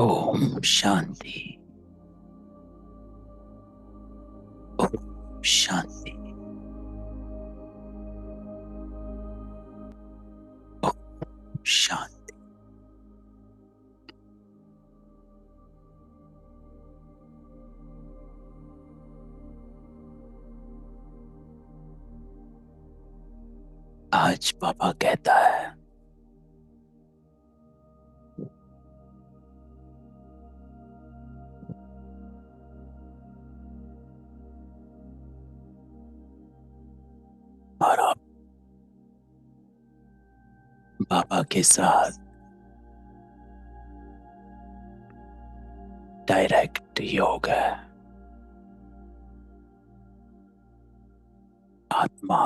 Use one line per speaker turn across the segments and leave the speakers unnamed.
ओम शांति। ओम शांति। ओम शांति। आज पापा कहता है, और आप पापा के साथ डायरेक्ट योग है। आत्मा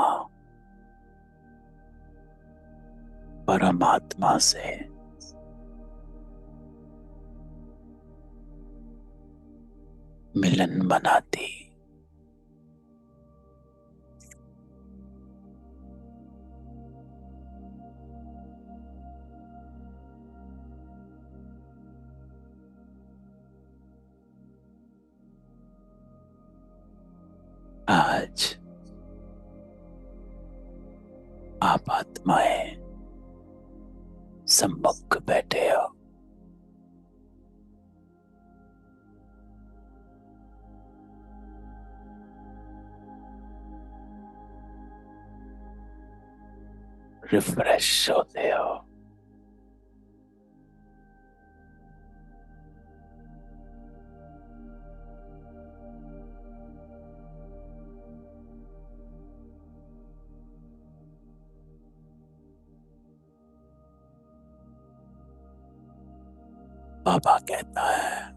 परमात्मा से मिलन बनाती। आज आप आत्माएं सम्मुख बैठे हो। रिफ्रेश होते हो। पापा कहता है,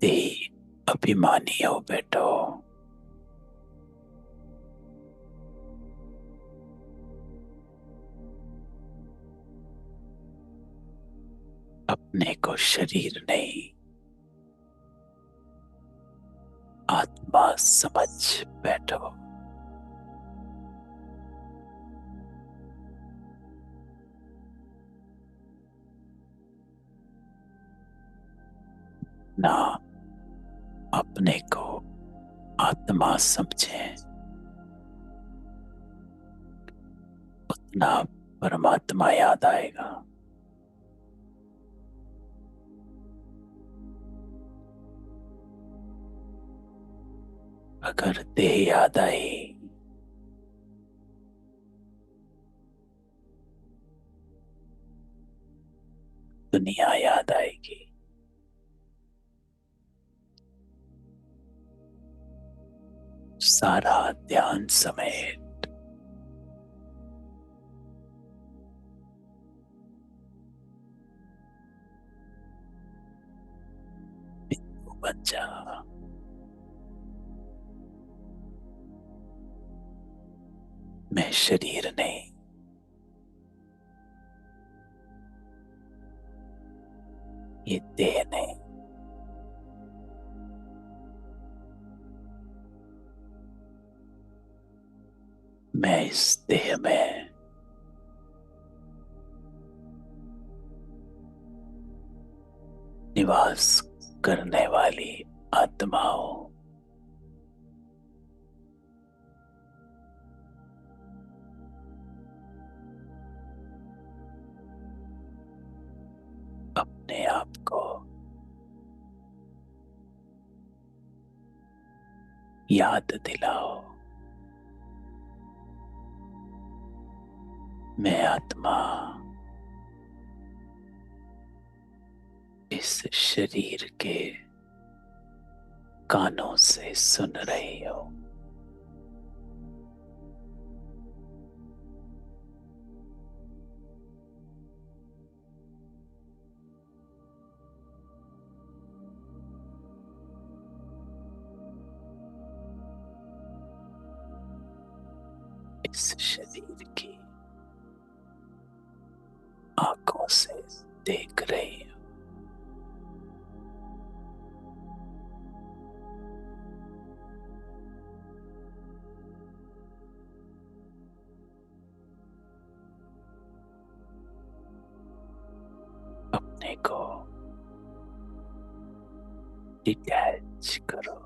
देही अभिमानी हो बैठो। अपने को शरीर नहीं, आत्मा समझ बैठो। ना अपने को आत्मा समझें, उतना परमात्मा याद आएगा। अगर देह याद आई, दुनिया याद आएगी। सारा ध्यान समेत बिंदु बन जा। मैं शरीर नहीं, ये देह नहीं। मैं इस देह में निवास करने वाली आत्मा हूं। अपने आप को याद दिलाओ, मैं आत्मा इस शरीर के कानों से सुन रही हो। इस शरीर की आंखों से देख रही हो। अपने को डिटैच करो।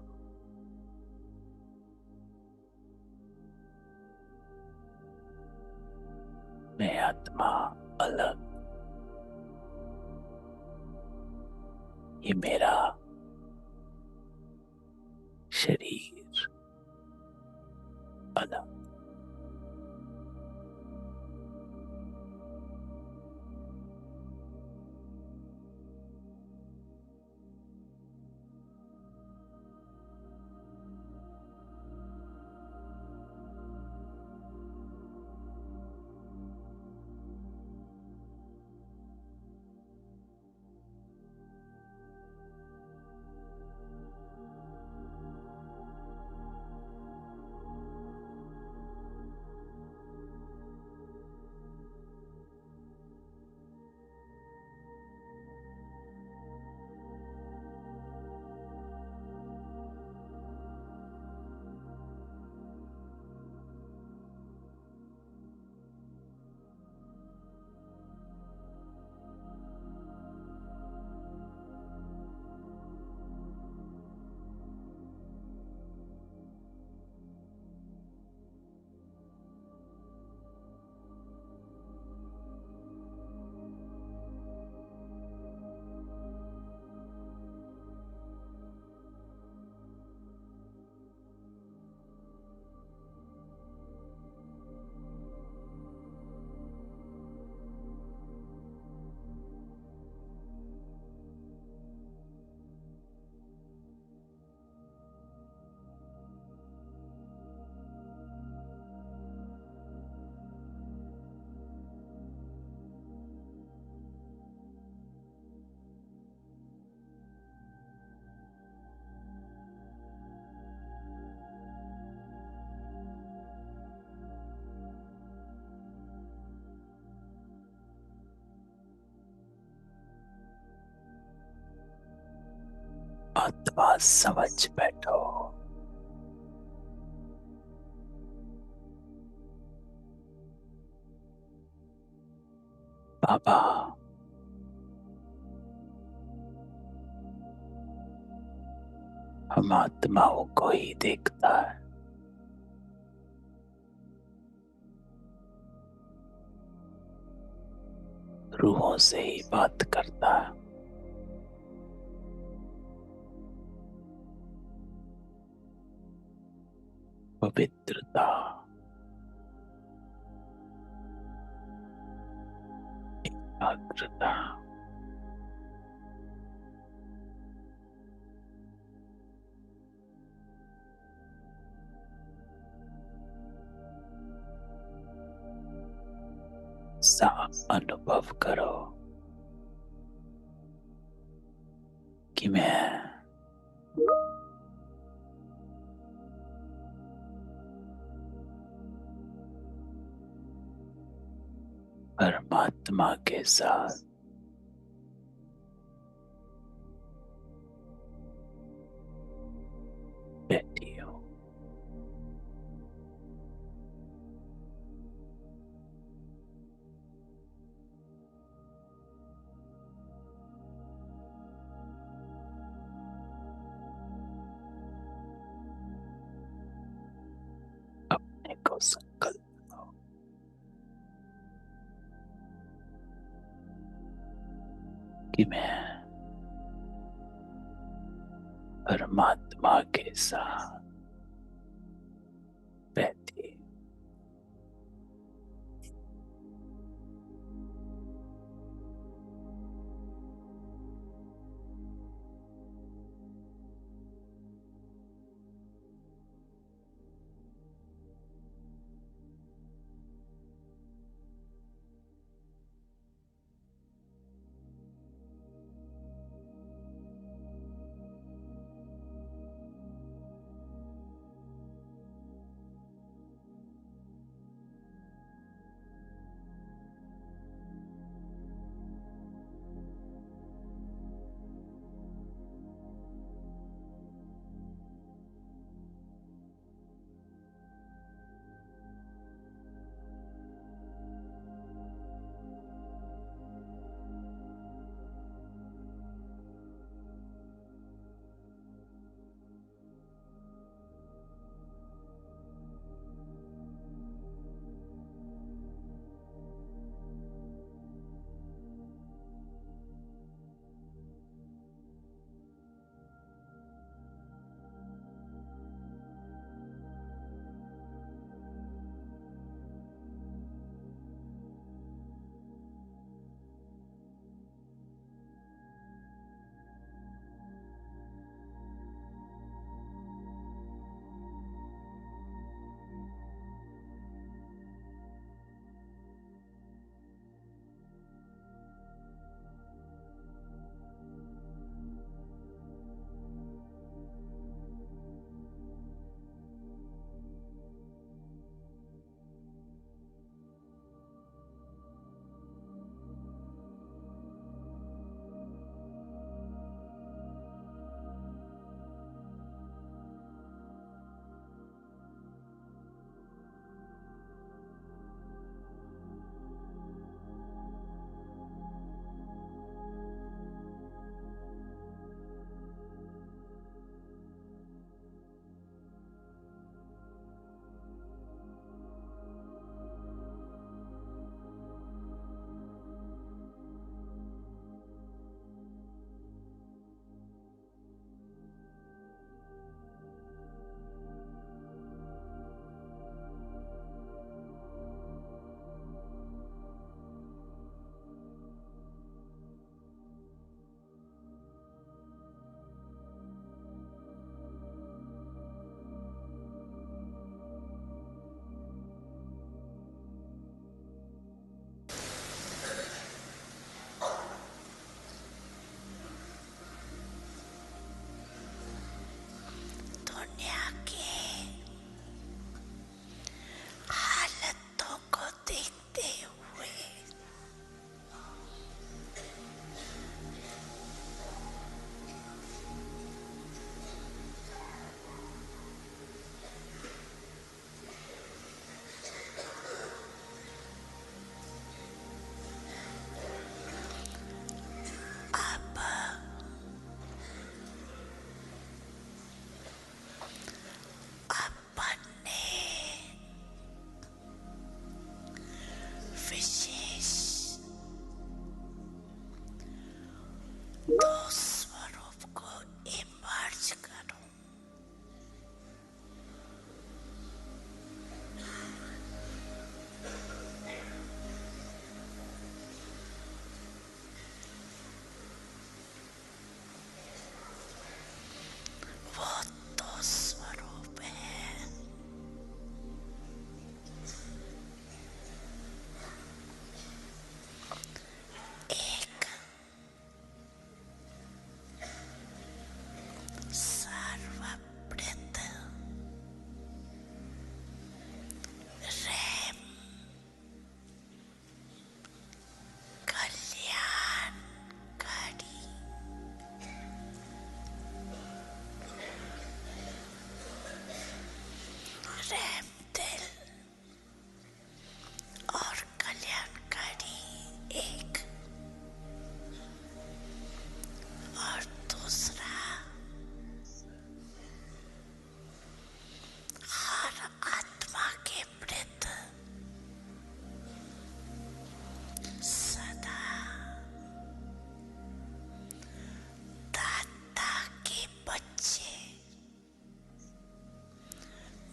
मैं आत्मा अलग, ये मेरा शरीर अलग। आत्मा समझ बैठो। बाबा हम आत्माओं को ही देखता है। रूहों से ही बात करता है। पवित्रता, एकाग्रता, सा अनुभव करो कि मैं परमात्मा के साथ बैठी हूँ। अपने को संकल्प दो कि मैं परमात्मा के साथ बैठी हूँ।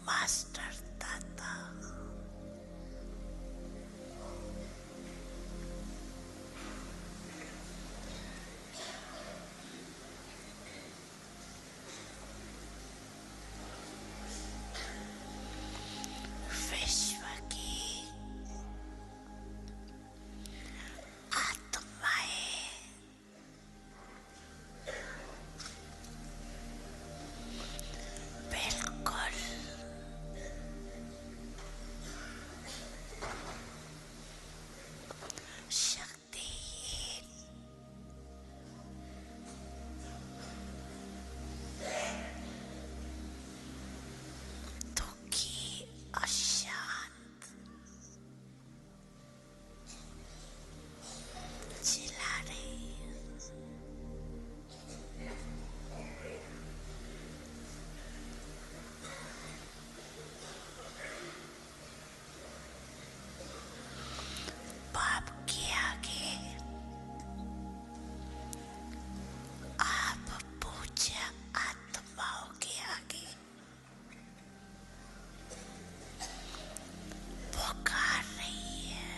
मास्टर दाता, विश्व की आत्माएं बिल्कुल शक्तिहीन, दुखी, अशांत चिल्ला रही है। बाप के आगे आप पूज्य आत्माओं के आगे पुकार रही है।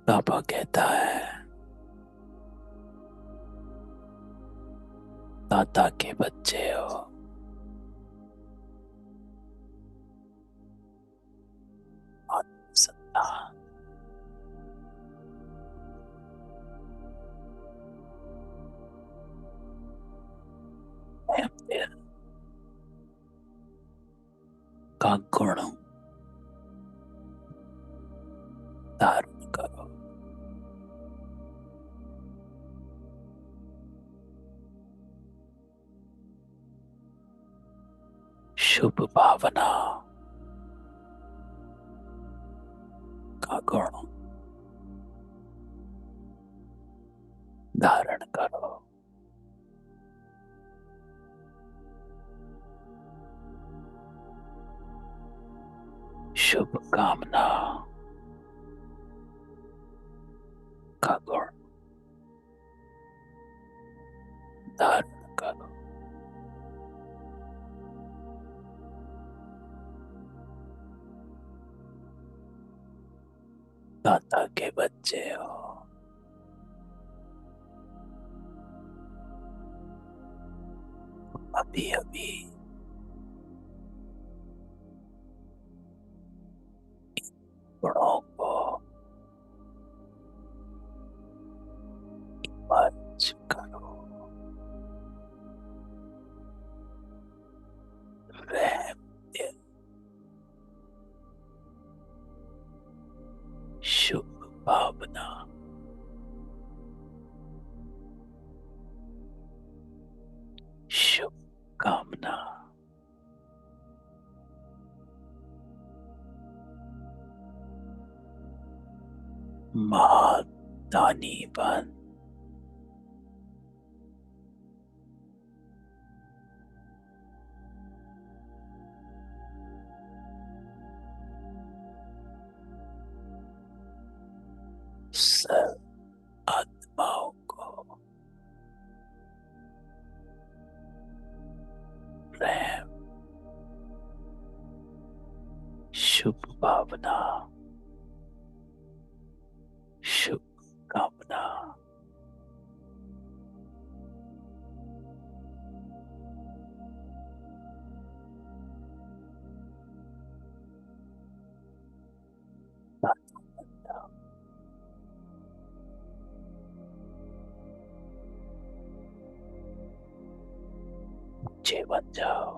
पापा कहता है, दादा के बच्चे हो, आत्मसत्ता दिल का गुण धारण करो। शुभ भावना का गुण धारण करो। शुभ कामना का गुण धारण करो। दाता के बच्चे हो, अभी अभी गुणों को मर्ज करो। रहम दिल, शुभ भावना, शुभ कामना, महादानी बन, सब आत्माओं को रहम, शुभ भावना, शुभ कामना, मुझे बन जाओ,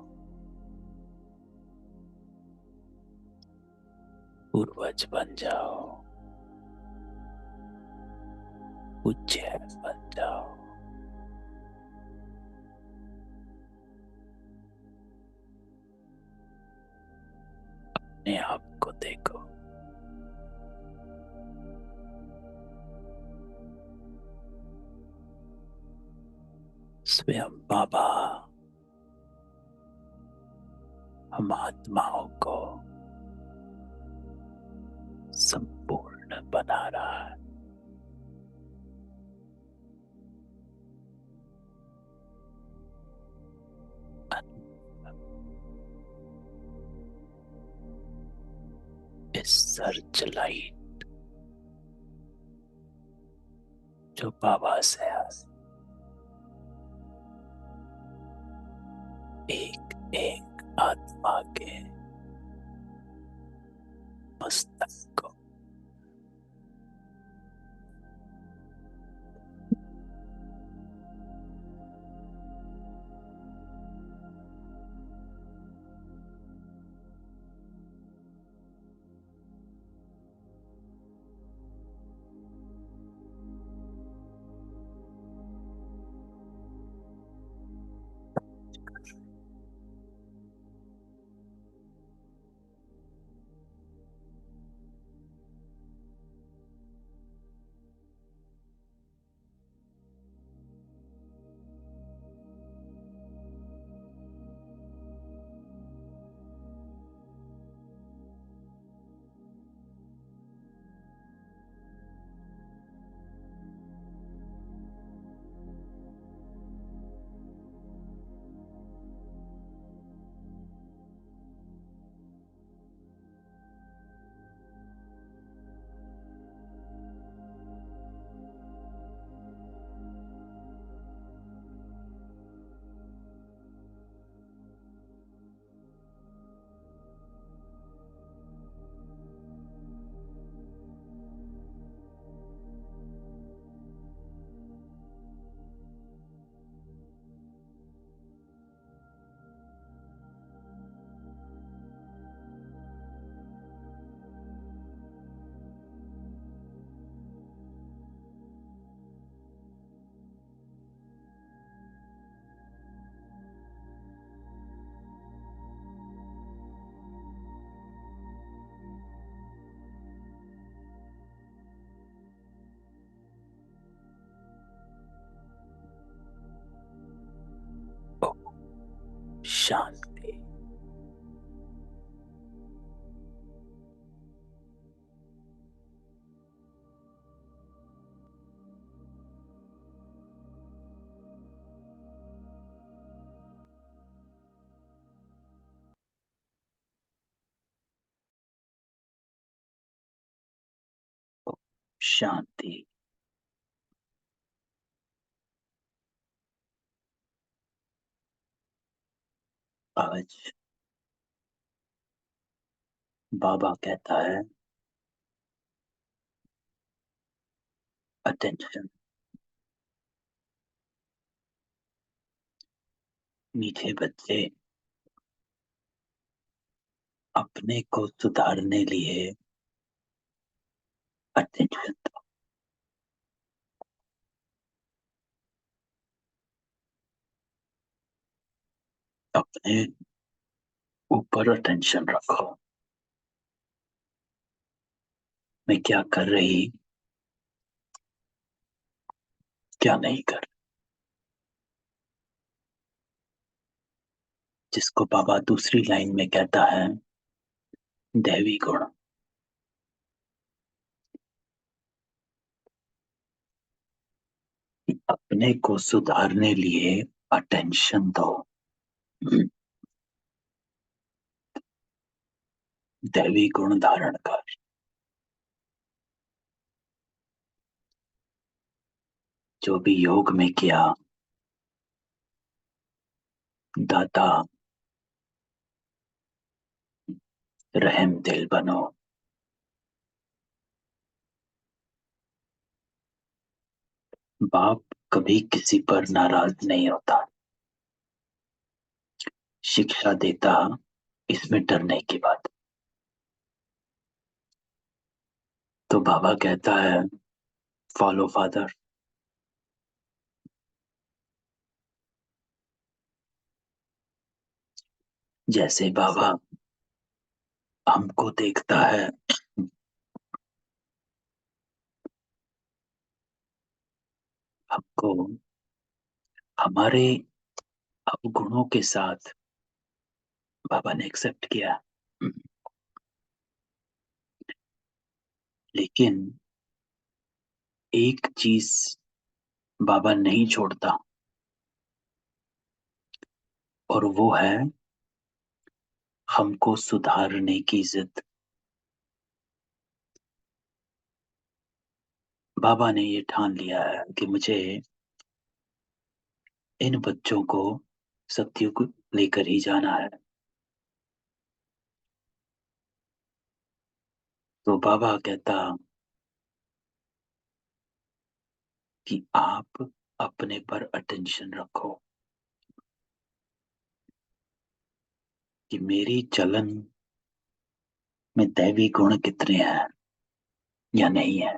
पूर्वज बन जाओ, पूज्य बन जाओ। अपने आप को देखो, स्वयं बाबा हम आत्माओं को संपूर्ण बना रहा है। इस सर्च लाइट जो बाबा से एक एक आत्मा के मस्तक को शांति। शांति। आज बाबा कहता है अटेंशन। मीठे बच्चे अपने को सुधारने लिए अटेंशन दो। अपने ऊपर अटेंशन रखो। मैं क्या कर रही, क्या नहीं कर। जिसको बाबा दूसरी लाइन में कहता है दैवी गुण। अपने को सुधारने लिए अटेंशन दो। दैवी गुण धारण कर। जो भी योग में किया, दाता रहम दिल बनो। बाप कभी किसी पर नाराज नहीं होता। शिक्षा देता, इसमें डरने की बात। तो बाबा कहता है फॉलो फादर। जैसे बाबा हमको देखता है, हमको हमारे अवगुणों के साथ बाबा ने एक्सेप्ट किया। लेकिन एक चीज बाबा नहीं छोड़ता, और वो है हमको सुधारने की जिद। बाबा ने ये ठान लिया है कि मुझे इन बच्चों को सत्युग लेकर ही जाना है। तो बाबा कहता कि आप अपने पर अटेंशन रखो कि मेरी चलन में दैवी गुण कितने हैं या नहीं है।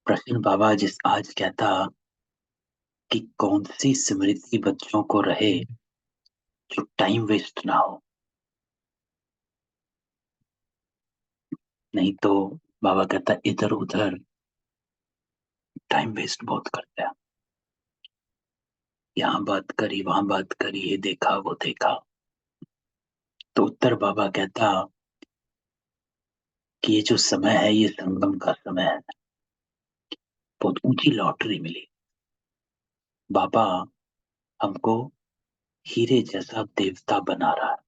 प्रश्न बाबा जिस आज कहता कि कौन सी स्मृति बच्चों को रहे जो टाइम वेस्ट ना हो। नहीं तो बाबा कहता इधर उधर टाइम वेस्ट बहुत करते हैं। यहाँ बात करी, वहां बात करी, ये देखा वो देखा। तो उत्तर बाबा कहता कि ये जो समय है ये संगम का समय है। बहुत ऊंची लॉटरी मिली। बाबा हमको हीरे जैसा देवता बना रहा है।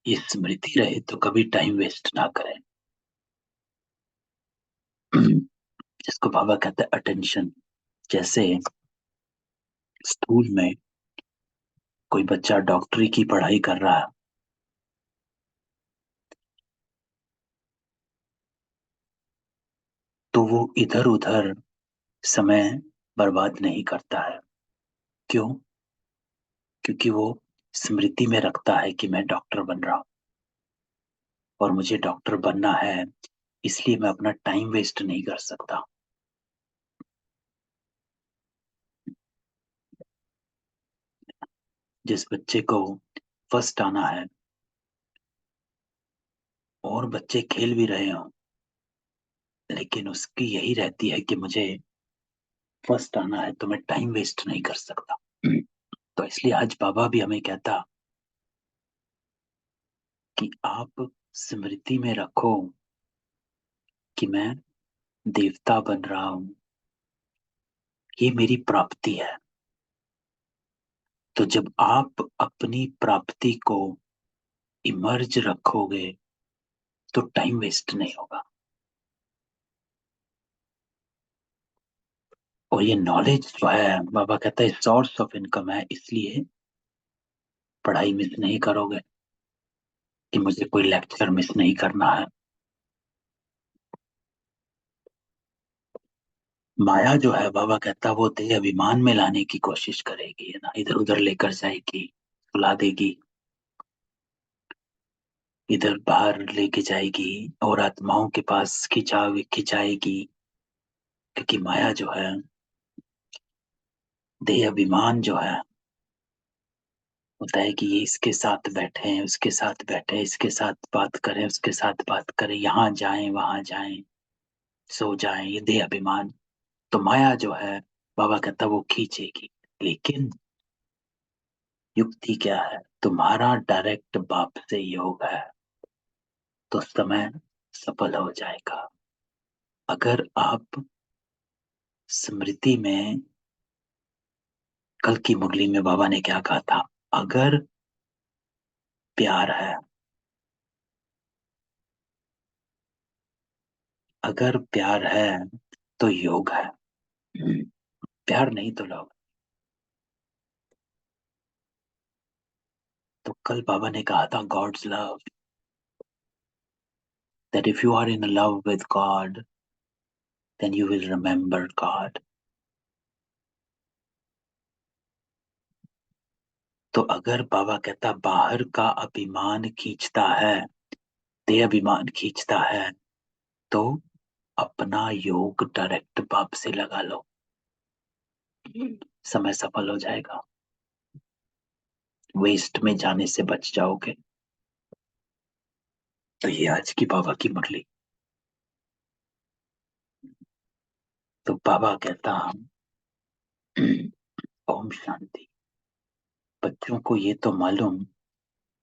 ये स्मृति रहे तो कभी टाइम वेस्ट ना करें। जिसको बाबा कहते हैं अटेंशन। जैसे स्कूल में कोई बच्चा डॉक्टरी की पढ़ाई कर रहा है, तो वो इधर उधर समय बर्बाद नहीं करता है। क्यों? क्योंकि वो स्मृति में रखता है कि मैं डॉक्टर बन रहा हूं और मुझे डॉक्टर बनना है, इसलिए मैं अपना टाइम वेस्ट नहीं कर सकता। जिस बच्चे को फर्स्ट आना है और बच्चे खेल भी रहे हों, लेकिन उसकी यही रहती है कि मुझे फर्स्ट आना है तो मैं टाइम वेस्ट नहीं कर सकता। तो इसलिए आज बाबा भी हमें कहता कि आप स्मृति में रखो कि मैं देवता बन रहा हूं, ये मेरी प्राप्ति है। तो जब आप अपनी प्राप्ति को इमर्ज रखोगे तो टाइम वेस्ट नहीं होगा। और ये नॉलेज जो है, बाबा कहता है, सोर्स ऑफ इनकम है, इसलिए पढ़ाई मिस नहीं करोगे कि मुझे कोई लेक्चर मिस नहीं करना है। माया जो है, बाबा कहता है, वो देह अभिमान में लाने की कोशिश करेगी, है ना, इधर उधर लेकर जाएगी, सुला देगी, इधर बाहर लेके जाएगी और आत्माओं के पास खिंचाएगी। क्योंकि माया जो है, देह अभिमान जो है, होता है कि ये इसके साथ बैठे हैं, उसके साथ बैठे हैं, इसके साथ बात करें, उसके साथ बात करें, यहाँ जाएं वहां जाएं, सो जाएं, ये देह अभिमान। तो माया जो है, बाबा कहता है, वो खींचेगी। लेकिन युक्ति क्या है? तुम्हारा डायरेक्ट बाप से योग है तो समय सफल हो जाएगा। अगर आप स्मृति में, कल की मुरली में बाबा ने क्या कहा था, अगर प्यार है, अगर प्यार है तो योग है। प्यार नहीं तो लोग। तो कल बाबा ने कहा था, God's love, that if you are in love with God, then you will remember God. तो अगर बाबा कहता बाहर का अभिमान खींचता है, ते अभिमान खींचता है, तो अपना योग डायरेक्ट बाप से लगा लो, समय सफल हो जाएगा, वेस्ट में जाने से बच जाओगे। तो ये आज की बाबा की मुरली। तो बाबा कहता, ओम शांति। बच्चों को ये तो मालूम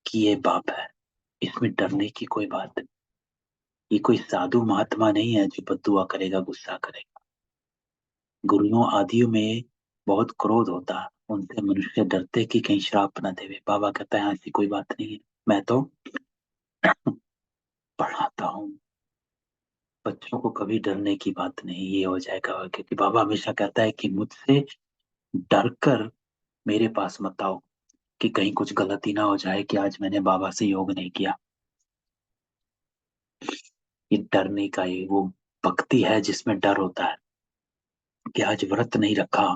कि ये बाप है, इसमें डरने की कोई बात नहीं। ये कोई साधु महात्मा नहीं है जो बद्दुआ करेगा, गुस्सा करेगा। गुरुओं आदियों में बहुत क्रोध होता है, उनसे मनुष्य डरते कि कहीं श्राप न देवे। बाबा कहता है, ऐसी कोई बात नहीं है, मैं तो पढ़ाता हूँ। बच्चों को कभी डरने की बात नहीं, ये हो जाएगा। क्योंकि बाबा हमेशा कहता है कि मुझसे डर कर मेरे पास मत आओ, कि कहीं कुछ गलती ना हो जाए कि आज मैंने बाबा से योग नहीं किया। ये डरने का, ये वो भक्ति है जिसमें डर होता है कि आज व्रत नहीं रखा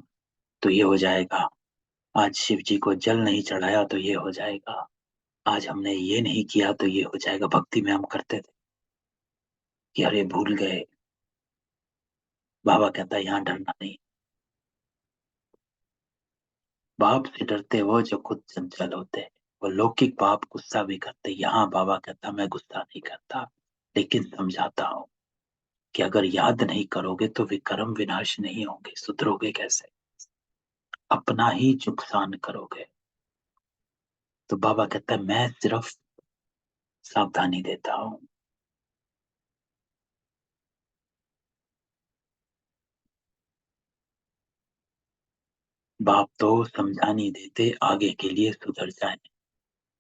तो ये हो जाएगा, आज शिव जी को जल नहीं चढ़ाया तो ये हो जाएगा, आज हमने ये नहीं किया तो ये हो जाएगा। भक्ति में हम करते थे कि अरे भूल गए। बाबा कहता है, यहाँ डरना नहीं। बाप से डरते वो जो खुद चंचल होते हैं। वो लौकिक बाप गुस्सा भी करते, यहाँ बाबा कहता मैं गुस्सा नहीं करता, लेकिन समझाता हूँ कि अगर याद नहीं करोगे तो विक्रम विनाश नहीं होंगे, सुधरोगे कैसे? अपना ही नुकसान करोगे। तो बाबा कहता है, मैं सिर्फ सावधानी देता हूँ। बाप तो समझा नहीं देते आगे के लिए सुधर जाए,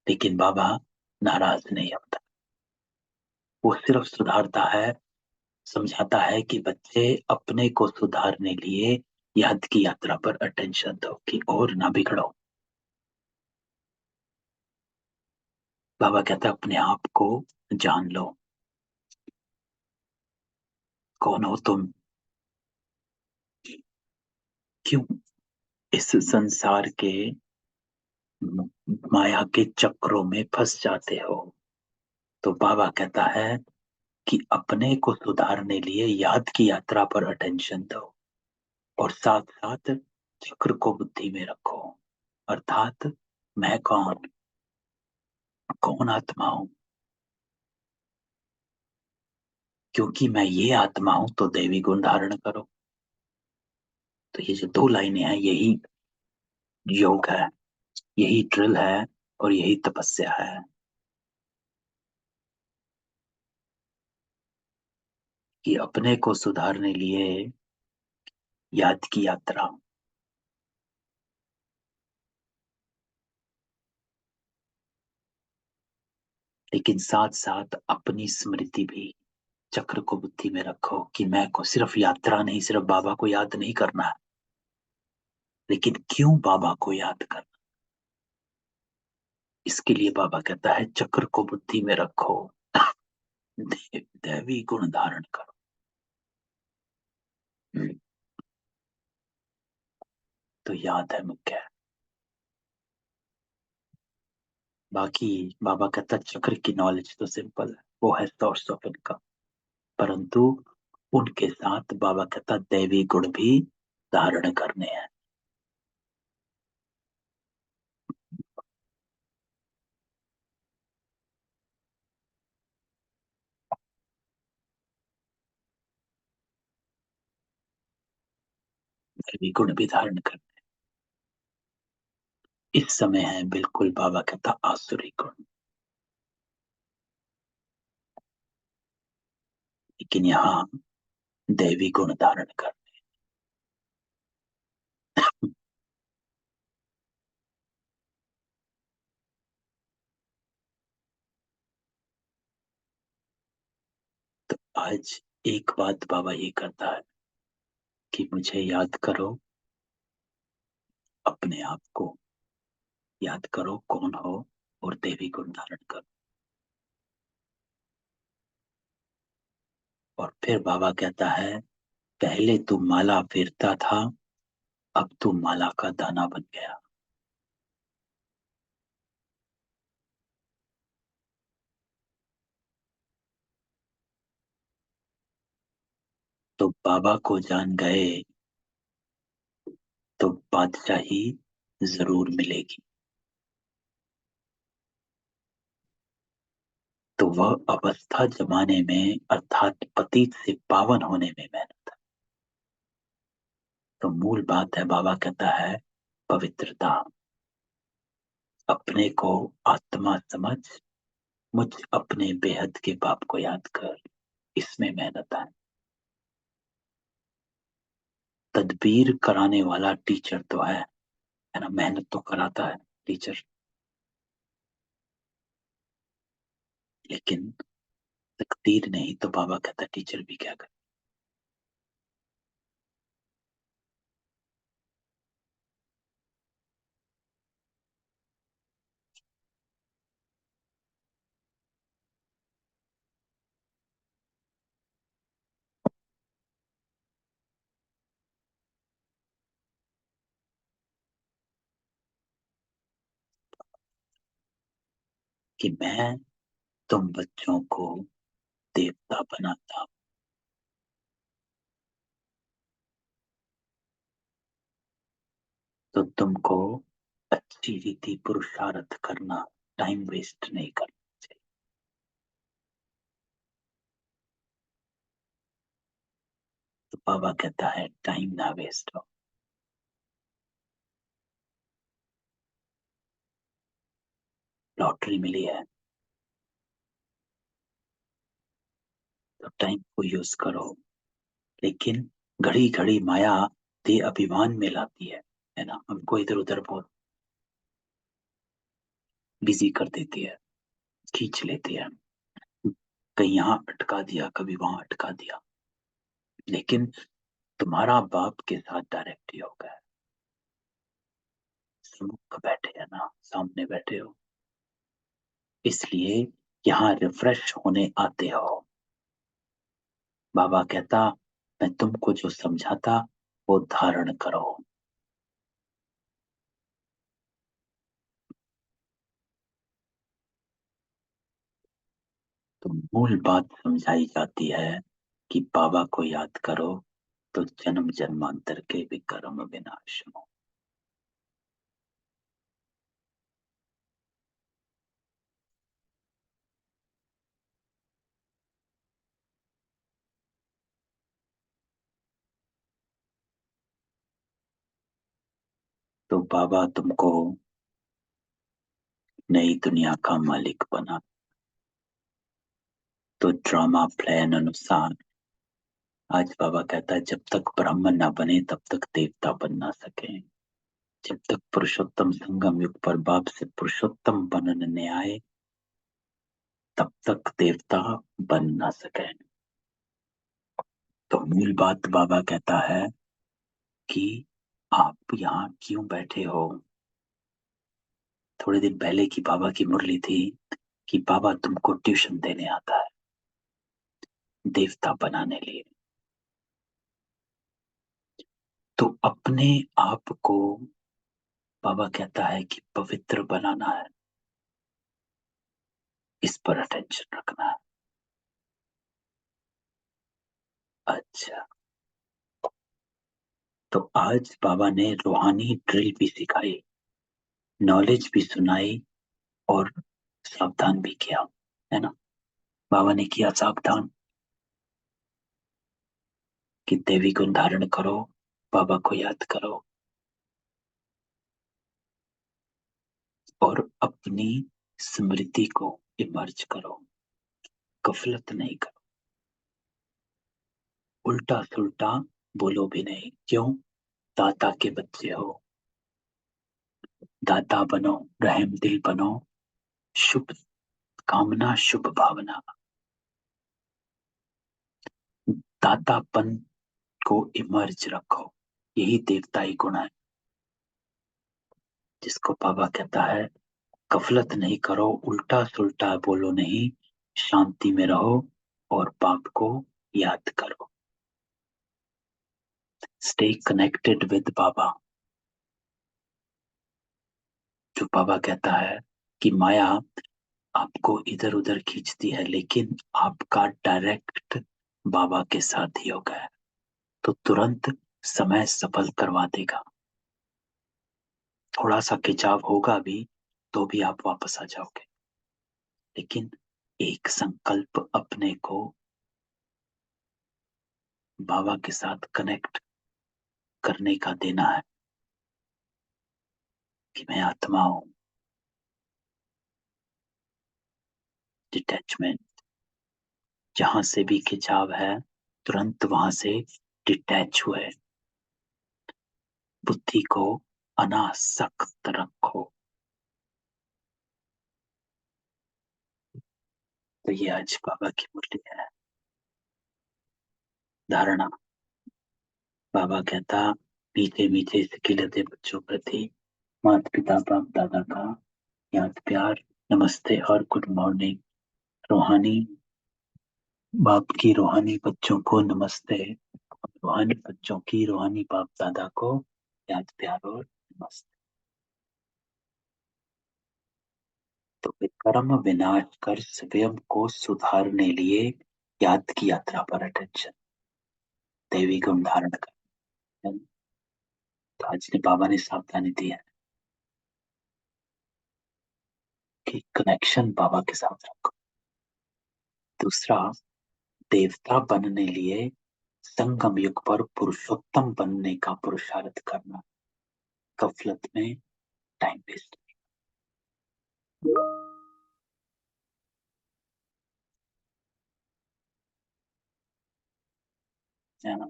लेकिन बाबा नाराज नहीं होता। वो सिर्फ सुधारता है, समझाता है कि बच्चे अपने को सुधारने लिए याद की यात्रा पर अटेंशन दो कि और ना बिगड़ो। बाबा कहता है, अपने आप को जान लो, कौन हो तुम, क्यों इस संसार के माया के चक्रों में फंस जाते हो। तो बाबा कहता है कि अपने को सुधारने लिए याद की यात्रा पर अटेंशन दो, और साथ साथ चक्र को बुद्धि में रखो। अर्थात मैं कौन, कौन आत्मा हूं, क्योंकि मैं ये आत्मा हूं तो दैवी गुण धारण करो। तो ये जो दो लाइनें हैं, यही योग है, यही ड्रिल है, और यही तपस्या है कि अपने को सुधारने लिए याद की यात्रा, लेकिन साथ साथ अपनी स्मृति भी, चक्र को बुद्धि में रखो कि मैं को सिर्फ यात्रा नहीं, सिर्फ बाबा को याद नहीं करना है, लेकिन क्यों बाबा को याद करना? इसके लिए बाबा कहता है चक्र को बुद्धि में रखो, दैवी गुण धारण करो। तो याद है मुख्य है। बाकी बाबा कहता चक्र की नॉलेज तो सिंपल है, वो है सोर्स ऑफ इनकम, परंतु उनके साथ बाबा कहता दैवी गुण भी धारण करने हैं। दैवी गुण भी धारण करने। इस समय है बिल्कुल बाबा कहता आसुरी गुण, लेकिन यहाँ दैवी गुण धारण कर। तो आज एक बात बाबा ये करता है कि मुझे याद करो, अपने आप को याद करो कौन हो, और देवी गुण धारण करो। और फिर बाबा कहता है पहले तू माला फेरता था, अब तू माला का दाना बन गया। तो बाबा को जान गए तो बादशाही जरूर मिलेगी। तो वह अवस्था जमाने में अर्थात पतित से पावन होने में मेहनत है। तो मूल बात है बाबा कहता है पवित्रता, अपने को आत्मा समझ, मुझ अपने बेहद के बाप को याद कर, इसमें मेहनत है। तदबीर कराने वाला टीचर तो है ना, मेहनत तो कराता है टीचर, लेकिन तकदीर नहीं तो बाबा कहता टीचर भी क्या करे। कि मैं तुम बच्चों को देवता बनाता हूं, तो तुमको अच्छी रीति पुरुषार्थ करना, टाइम वेस्ट नहीं करना चाहिए। तो बाबा कहता है टाइम ना वेस्ट हो। लॉटरी मिली है तो टाइम को यूज करो, लेकिन घड़ी घड़ी माया दे अभिमान में लाती है ना, हमको इधर उधर बहुत बिजी कर देती है, खींच लेती है, कहीं यहाँ अटका दिया कभी वहां अटका दिया। लेकिन तुम्हारा बाप के साथ डायरेक्ट योग है, समुख बैठे है ना, सामने बैठे हो, इसलिए यहाँ रिफ्रेश होने आते हो। बाबा कहता मैं तुमको जो समझाता वो धारण करो। तो मूल बात समझाई जाती है कि बाबा को याद करो तो जन्म जन्मांतर के विकर्म विनाश हो। तो बाबा तुमको नई दुनिया का मालिक बना, तो ड्रामा प्लान अनुसार आज बाबा कहता है जब तक ब्राह्मण ना बने तब तक देवता बन ना सके, जब तक पुरुषोत्तम संगम युग पर बाप से पुरुषोत्तम बनने आए तब तक देवता बन ना सके। तो मूल बात बाबा कहता है कि आप यहाँ क्यों बैठे हो? थोड़े दिन पहले की बाबा की मुरली थी कि बाबा तुमको ट्यूशन देने आता है, देवता बनाने लिए। तो अपने आप को बाबा कहता है कि पवित्र बनाना है, इस पर अटेंशन रखना है। अच्छा, तो आज बाबा ने रूहानी ड्रिल भी सिखाई, नॉलेज भी सुनाई और सावधान भी किया, है ना? बाबा ने किया सावधान कि देवी गुण धारण करो, बाबा को याद करो और अपनी स्मृति को इमर्ज करो, गफलत नहीं करो, उल्टा सुल्टा बोलो भी नहीं। क्यों? दाता के बच्चे हो, दाता बनो, रहम दिल बनो, शुभ कामना, शुभ भावना, दातापन को इमर्ज रखो। यही देवताई गुण है, जिसको बाबा कहता है गफलत नहीं करो, उल्टा सुल्टा बोलो नहीं, शांति में रहो और बाप को याद करो। स्टे कनेक्टेड विद बाबा। जो बाबा कहता है कि माया आपको इधर उधर खींचती है, लेकिन आपका डायरेक्ट बाबा के साथ ही होगा, तो तुरंत समय सफल करवा देगा। थोड़ा सा खिंचाव होगा भी तो भी आप वापस आ जाओगे, लेकिन एक संकल्प अपने को बाबा के साथ कनेक्ट करने का देना है कि मैं आत्मा हूं। डिटैचमेंट, जहां से भी खिंचाव है तुरंत वहां से डिटैच हुए। बुद्धि को अनासक्त रखो। तो ये आज बाबा की मुरली है। धारणा, बाबा कहता मीठे मीठे से खिलते बच्चों प्रति माता पिता बाप दादा का याद प्यार, नमस्ते और गुड मॉर्निंग। रूहानी बाप की रूहानी बच्चों को नमस्ते, रूहानी बच्चों की रूहानी बाप दादा को याद प्यार और नमस्ते। तो विक्रम विनाश कर स्वयं को सुधारने लिए याद की यात्रा पर अटेंशन, देवी गुण धारण कर। तो आज ने बाबा ने सावधानी दी है कि कनेक्शन बाबा के साथ रखो। दूसरा, देवता बनने लिए संगम युग पर पुरुषोत्तम बनने का पुरुषार्थ करना, गफलत में टाइम वेस्ट है ना।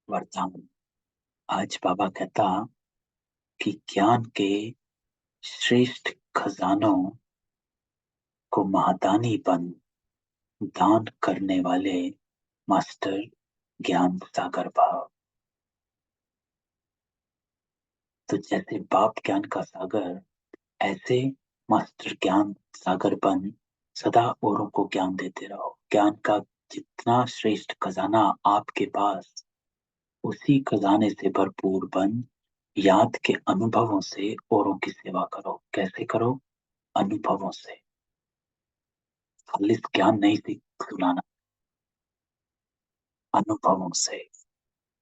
वरदान, आज बाबा कहता कि ज्ञान के श्रेष्ठ खजानों को महादानी बन, दान करने वाले मास्टर ज्ञान सागर भाव। तो जैसे बाप ज्ञान का सागर, ऐसे मास्टर ज्ञान सागर बन सदा औरों को ज्ञान देते रहो। ज्ञान का जितना श्रेष्ठ खजाना आपके पास, उसी खजाने से भरपूर बन याद के अनुभवों से औरों की सेवा करो। कैसे करो? अनुभवों से। खालिस ज्ञान नहीं सुनाना, अनुभवों से।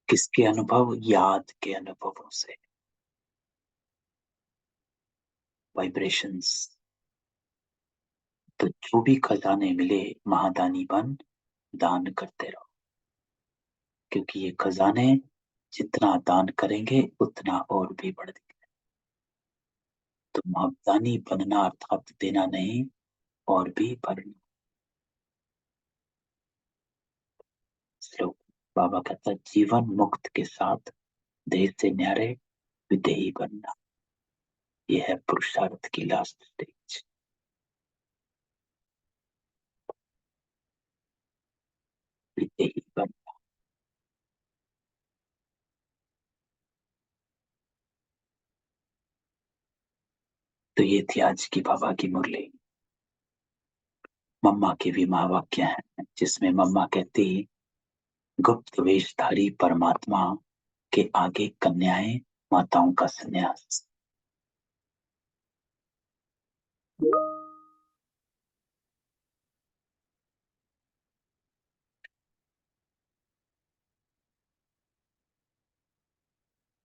किसके अनुभव? याद के अनुभवों से। वाइब्रेशंस। तो जो भी खजाने मिले महादानी बन दान करते रहो, क्योंकि ये खजाने जितना दान करेंगे उतना और भी बढ़ेंगे। तो महादानी बनना अर्थात देना नहीं, और भी भरना। श्लोक, बाबा कहता जीवन मुक्त के साथ देह से न्यारे विदेही बनना, यह है पुरुषार्थ की लास्ट स्टेज। विदेही बन, तो ये थी आज की बाबा की मुरली। मम्मा के भी महावाक्य हैं, जिसमें मम्मा कहती, गुप्त वेशधारी परमात्मा के आगे कन्याएं माताओं का संन्यास।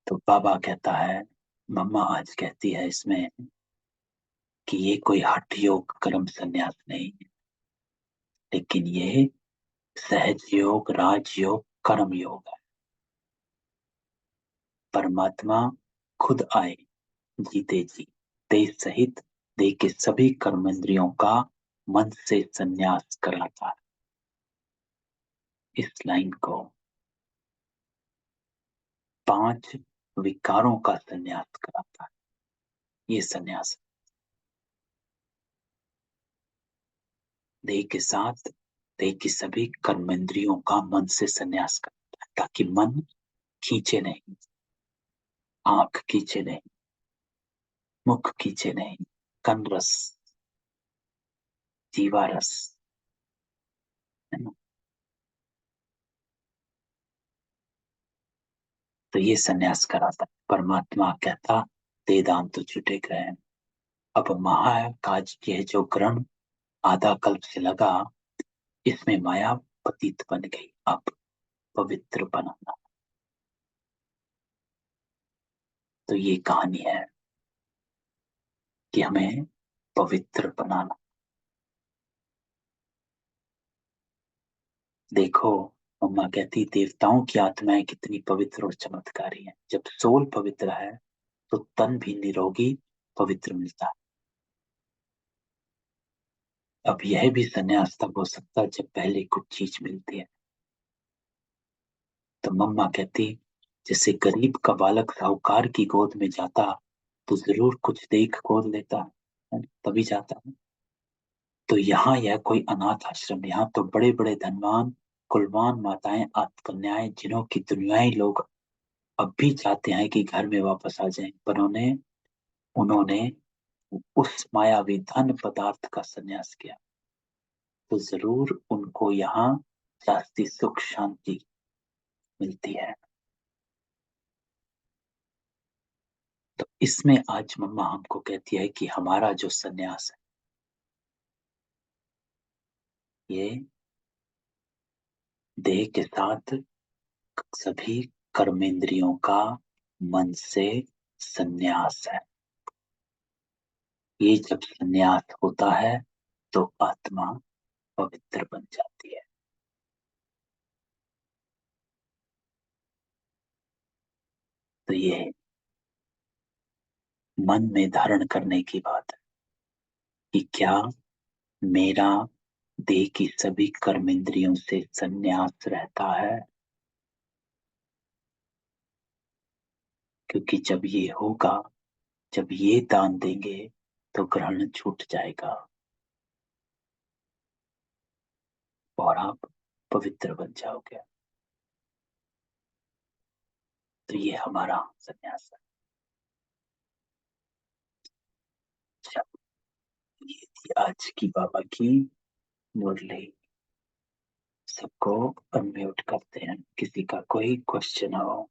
तो बाबा कहता है, मम्मा आज कहती है इसमें कि ये कोई हठ योग कर्म संन्यास नहीं है, लेकिन ये सहज योग राजयोग कर्म योग है। परमात्मा खुद आए जीते जी, देह सहित देह के सभी कर्मेंद्रियों का मन से संन्यास कराता है। इस लाइन को 5 विकारों का संन्यास कराता है। ये संन्यास देह के साथ देह की सभी कर्मेंद्रियों का मन से संन्यास कराता है, ताकि मन खींचे नहीं, आंख खींचे नहीं, मुख खींचे नहीं, कन रस, जीवा रस, है ना। तो ये संन्यास कराता है। परमात्मा कहता, दे दान तो छुटे गए। अब महाकाज के जो ग्रहण आधा कल्प से लगा, इसमें माया पतित बन गई। अब पवित्र बनाना। तो ये कहानी है कि हमें पवित्र बनाना। देखो, मम्मा कहती, देवताओं की आत्माएं कितनी पवित्र और चमत्कारी हैं। जब सोल पवित्र है तो तन भी निरोगी पवित्र मिलता है। अब यह भी संन्यास तब हो सकता है जब पहले कुछ चीज मिलती है। तो मम्मा कहती, जैसे गरीब का बालक साहूकार की गोद में जाता तो जरूर कुछ देख गोद लेता है, तभी जाता है। तो यहाँ यह कोई अनाथ आश्रम, यहाँ तो बड़े बड़े धनवान कुलवान माताएं कन्याएं, जिन्हों की दुनियाई लोग अब भी चाहते हैं कि घर में वापस आ जाएं, पर उन्हें उन्होंने उस मायावी धन पदार्थ का संन्यास किया, तो जरूर उनको यहाँ जास्ती सुख शांति मिलती है। तो इसमें आज मम्मा हमको कहती है कि हमारा जो संन्यास है, ये देह के साथ सभी कर्मेंद्रियों का मन से संन्यास है। ये जब संन्यास होता है तो आत्मा पवित्र बन जाती है। तो ये मन में धारण करने की बात है कि क्या मेरा देह की सभी कर्मेंद्रियों से संन्यास रहता है। क्योंकि जब ये होगा, जब ये दान देंगे, तो ग्रहण छूट जाएगा और आप पवित्र बन जाओगे। तो ये हमारा संन्यास है। अच्छा, ये थी आज की बाबा की मुरली। सबको अनम्यूट करते हैं, किसी का कोई क्वेश्चन हो।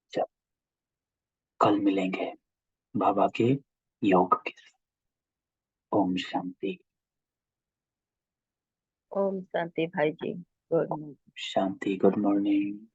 अच्छा, कल मिलेंगे बाबा के योग के साथ। ओम शांति।
ओम शांति भाई जी। Good night.
शांति। Good morning.